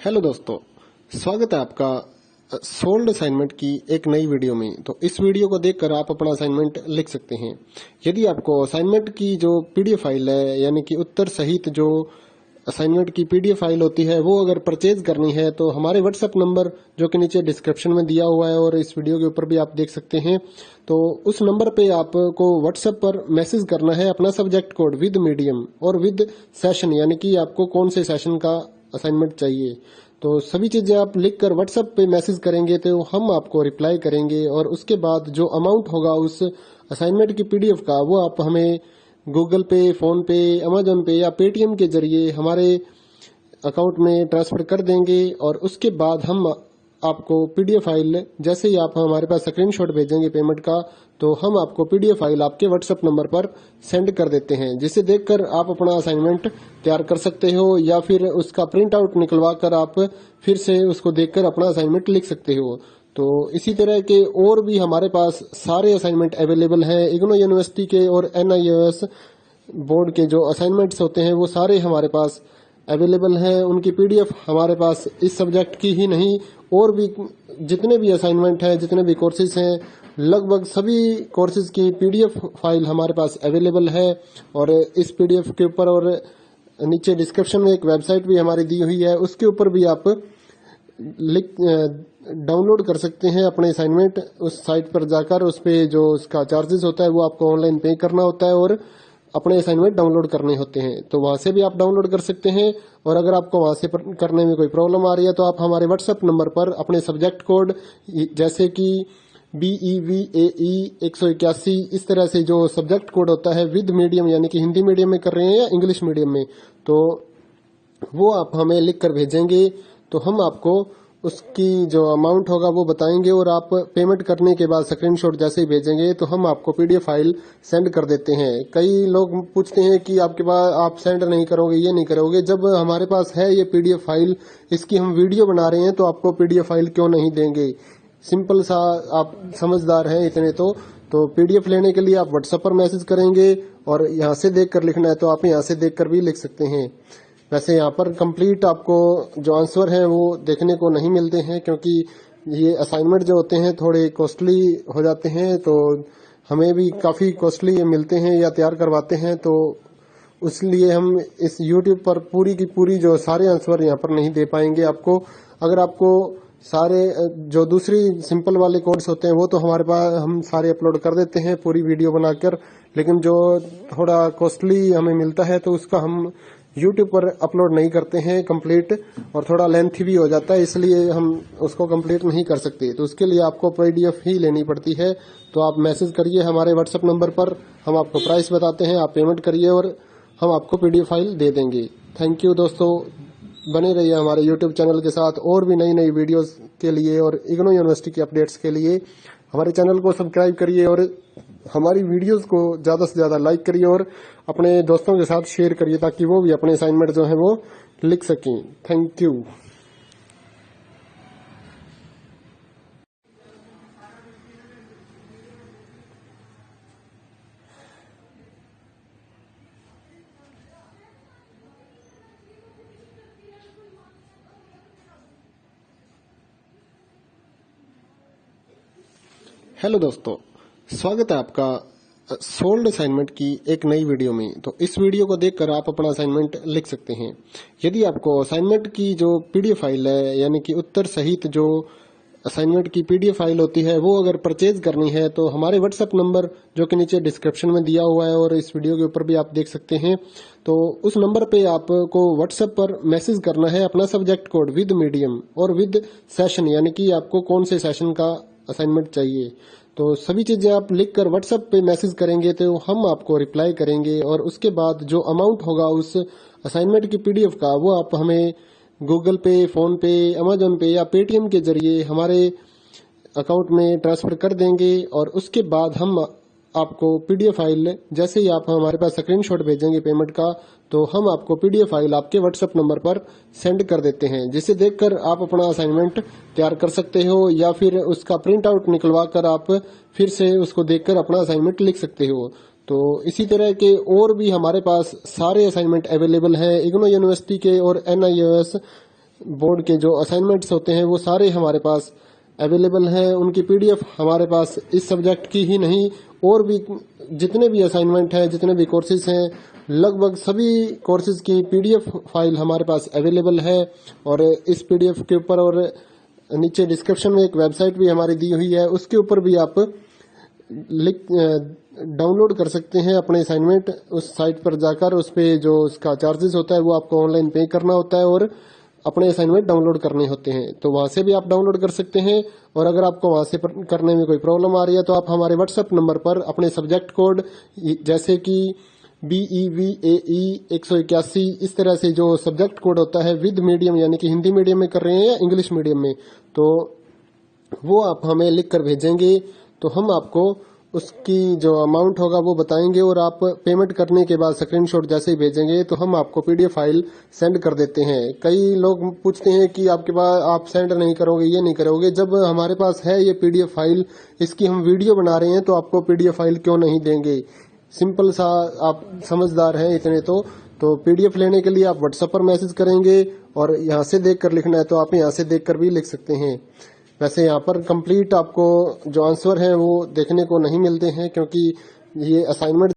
Hello दोस्तों, स्वागत है आपका सोल्ड असाइनमेंट की एक नई वीडियो में। तो इस वीडियो को देखकर आप अपना असाइनमेंट लिख सकते हैं। यदि आपको असाइनमेंट की जो पीडीएफ फाइल है, यानी कि उत्तर सहित जो असाइनमेंट की पीडीएफ फाइल होती है, वो अगर परचेज करनी है तो हमारे व्हाट्सएप नंबर जो कि नीचे डिस्क्रिप्शन में दिया हुआ है और इस वीडियो के ऊपर भी आप देख सकते हैं, तो उस नंबर पे आपको व्हाट्सएप पर मैसेज करना है अपना सब्जेक्ट कोड विद मीडियम और विद सेशन, यानी कि आपको कौन से सेशन का असाइनमेंट चाहिए। तो सभी चीजें आप लिखकर व्हाट्सएप पे मैसेज करेंगे तो हम आपको रिप्लाई करेंगे और उसके बाद जो अमाउंट होगा उस असाइनमेंट की पीडीएफ का, वो आप हमें गूगल पे, फोन पे, अमेजोन पे या पेटीएम के जरिए हमारे अकाउंट में ट्रांसफर कर देंगे। और उसके बाद हम आपको पीडीएफ फाइल, जैसे ही आप हमारे पास स्क्रीनशॉट भेजेंगे पेमेंट का, तो हम आपको पीडीएफ फाइल आपके व्हाट्सएप नंबर पर सेंड कर देते हैं, जिसे देखकर आप अपना असाइनमेंट तैयार कर सकते हो या फिर उसका प्रिंट आउट निकलवा कर आप फिर से उसको देखकर अपना असाइनमेंट लिख सकते हो। तो इसी तरह के और भी हमारे पास सारे असाइनमेंट अवेलेबल हैं। इग्नो यूनिवर्सिटी के और NIOS बोर्ड के जो असाइनमेंट्स होते हैं वो सारे हमारे पास अवेलेबल हैं। उनकी पीडीएफ हमारे पास इस सब्जेक्ट की ही नहीं, और भी जितने भी असाइनमेंट हैं, जितने भी कोर्सेज हैं, लगभग सभी कोर्सेज की पीडीएफ फाइल हमारे पास अवेलेबल है। और इस पीडीएफ के ऊपर और नीचे डिस्क्रिप्शन में एक वेबसाइट भी हमारी दी हुई है, उसके ऊपर भी आप डाउनलोड कर सकते हैं अपने असाइनमेंट। उस साइट पर जाकर उस पे जो उसका चार्जेस होता है वो आपको ऑनलाइन पे करना होता है और अपने असाइनमेंट डाउनलोड करने होते हैं, तो वहां से भी आप डाउनलोड कर सकते हैं। और अगर आपको वहां से करने में कोई प्रॉब्लम आ रही है तो आप हमारे व्हाट्सएप नंबर पर अपने सब्जेक्ट कोड, जैसे कि BEVAE 181, इस तरह से जो सब्जेक्ट कोड होता है विद मीडियम, यानी कि हिंदी मीडियम में कर रहे हैं या इंग्लिश मीडियम में, तो वो आप हमें लिख कर भेजेंगे तो हम आपको उसकी जो अमाउंट होगा वो बताएंगे। और आप पेमेंट करने के बाद स्क्रीनशॉट जैसे ही भेजेंगे तो हम आपको पीडीएफ फाइल सेंड कर देते हैं। कई लोग पूछते हैं कि आपके पास आप सेंड नहीं करोगे, ये नहीं करोगे। जब हमारे पास है ये पीडीएफ फाइल, इसकी हम वीडियो बना रहे हैं, तो आपको पीडीएफ फाइल क्यों नहीं देंगे। सिंपल सा, आप समझदार हैं इतने तो पीडीएफ लेने के लिए आप व्हाट्सएप पर मैसेज करेंगे और यहाँ से देख कर लिखना है तो आप यहाँ से देख कर भी लिख सकते हैं। वैसे यहाँ पर कंप्लीट आपको जो आंसर है वो देखने को नहीं मिलते हैं, क्योंकि ये असाइनमेंट जो होते हैं थोड़े कॉस्टली हो जाते हैं, तो हमें भी काफी कॉस्टली मिलते हैं या तैयार करवाते हैं, तो इसलिए हम इस YouTube पर पूरी की पूरी जो सारे आंसर यहाँ पर नहीं दे पाएंगे आपको। अगर आपको सारे जो दूसरी सिंपल वाले कोर्स होते हैं वो तो हमारे पास हम सारे अपलोड कर देते हैं पूरी वीडियो बनाकर, लेकिन जो थोड़ा कॉस्टली हमें मिलता है तो उसका हम YouTube पर अपलोड नहीं करते हैं कंप्लीट, और थोड़ा लेंथी भी हो जाता है, इसलिए हम उसको कंप्लीट नहीं कर सकते। तो उसके लिए आपको पीडीएफ ही लेनी पड़ती है। तो आप मैसेज करिए हमारे व्हाट्सएप नंबर पर, हम आपको प्राइस बताते हैं, आप पेमेंट करिए और हम आपको पीडीएफ फाइल दे देंगे। थैंक यू दोस्तों, बने रहिए हमारे यूट्यूब चैनल के साथ और भी नई नई वीडियोस के लिए और इग्नो यूनिवर्सिटी की अपडेट्स के लिए हमारे चैनल को सब्सक्राइब करिए और हमारी वीडियोस को ज्यादा से ज्यादा लाइक करिए और अपने दोस्तों के साथ शेयर करिए, ताकि वो भी अपने असाइनमेंट जो है वो लिख सकें। Thank you. हेलो दोस्तों, स्वागत है आपका सोल्ड असाइनमेंट की एक नई वीडियो में। तो इस वीडियो को देखकर आप अपना असाइनमेंट लिख सकते हैं। यदि आपको असाइनमेंट की जो पीडीएफ फाइल है, यानी कि उत्तर सहित जो असाइनमेंट की पीडीएफ फाइल होती है, वो अगर परचेज करनी है तो हमारे व्हाट्सएप नंबर जो कि नीचे डिस्क्रिप्शन में दिया हुआ है और इस वीडियो के ऊपर भी आप देख सकते हैं, तो उस नंबर पे आपको व्हाट्सएप पर मैसेज करना है अपना सब्जेक्ट कोड विद मीडियम और विद सेशन, यानी कि आपको कौन से सेशन का असाइनमेंट चाहिए। तो सभी चीजें आप लिखकर व्हाट्सएप पे मैसेज करेंगे तो हम आपको रिप्लाई करेंगे और उसके बाद जो अमाउंट होगा उस असाइनमेंट की पीडीएफ का, वो आप हमें गूगल पे, फोन पे, अमेजोन पे या पेटीएम के जरिए हमारे अकाउंट में ट्रांसफर कर देंगे। और उसके बाद हम आपको पीडीएफ फाइल, जैसे ही आप हमारे पास स्क्रीनशॉट भेजेंगे पेमेंट का, तो हम आपको पीडीएफ फाइल आपके व्हाट्सएप नंबर पर सेंड कर देते हैं, जिसे देखकर आप अपना असाइनमेंट तैयार कर सकते हो या फिर उसका प्रिंट आउट निकलवा कर आप फिर से उसको देखकर अपना असाइनमेंट लिख सकते हो। तो इसी तरह के और भी हमारे पास सारे असाइनमेंट अवेलेबल हैं। इग्नो यूनिवर्सिटी के और NIOS बोर्ड के जो असाइनमेंट्स होते हैं वो सारे हमारे पास अवेलेबल हैं। उनकी पीडीएफ हमारे पास इस सब्जेक्ट की ही नहीं और भी जितने भी असाइनमेंट हैं, जितने भी कोर्सेज हैं, लगभग सभी कोर्सेज की पीडीएफ फाइल हमारे पास अवेलेबल है। और इस पीडीएफ के ऊपर और नीचे डिस्क्रिप्शन में एक वेबसाइट भी हमारी दी हुई है, उसके ऊपर भी आप डाउनलोड कर सकते हैं अपने असाइनमेंट। उस साइट पर जाकर उस पे जो उसका चार्जेस होता है वो आपको ऑनलाइन पे करना होता है और अपने असाइनमेंट डाउनलोड करने होते हैं। तो वहां से भी आप डाउनलोड कर सकते हैं। और अगर आपको वहां से करने में कोई प्रॉब्लम आ रही है तो आप हमारे व्हाट्सएप नंबर पर अपने सब्जेक्ट कोड जैसे कि BEVAE 181 इस तरह से जो सब्जेक्ट कोड होता है विद मीडियम यानी कि हिंदी मीडियम में कर रहे हैं या इंग्लिश मीडियम में, तो वो आप हमें लिख कर भेजेंगे तो हम आपको उसकी जो अमाउंट होगा वो बताएंगे और आप पेमेंट करने के बाद स्क्रीनशॉट जैसे ही भेजेंगे तो हम आपको पीडीएफ फाइल सेंड कर देते हैं। कई लोग पूछते हैं कि आपके पास आप सेंड नहीं करोगे, ये नहीं करोगे। जब हमारे पास है ये पीडीएफ फाइल, इसकी हम वीडियो बना रहे हैं तो आपको पीडीएफ फाइल क्यों नहीं देंगे। सिंपल सा, आप समझदार हैं इतने तो पीडीएफ लेने के लिए आप व्हाट्सएप पर मैसेज करेंगे और यहाँ से देख कर लिखना है तो आप यहाँ से देख कर भी लिख सकते हैं। वैसे यहाँ पर कंप्लीट आपको जो आंसर है वो देखने को नहीं मिलते हैं क्योंकि ये असाइनमेंट